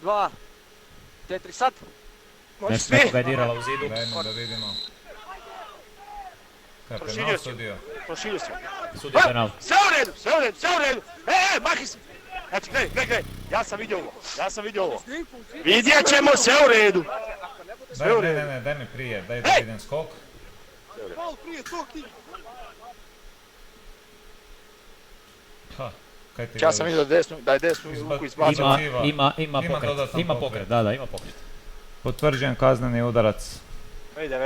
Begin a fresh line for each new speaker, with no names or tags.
2, 4, sad. Može svi.
Nekoga je dirala u zidu.
Dajmo da vidimo. Kaj, penal
Proširio si.
sudio?
Proširio si.
Sudi penal.
Sve u redu, sve u redu, sve u redu. Mahi se. Znači, gledaj, ja sam vidio ovo. Vidjet ćemo, sve u redu.
Daj mi prije, daj da vidim skok. Ha, kaj ti
Ja sam vidio da je desnu ruku izbacio.
Ima pokret.
dodatan
Ima
pokret.
pokret, da, ima pokret.
Potvrđujem kazneni udarac.
2019.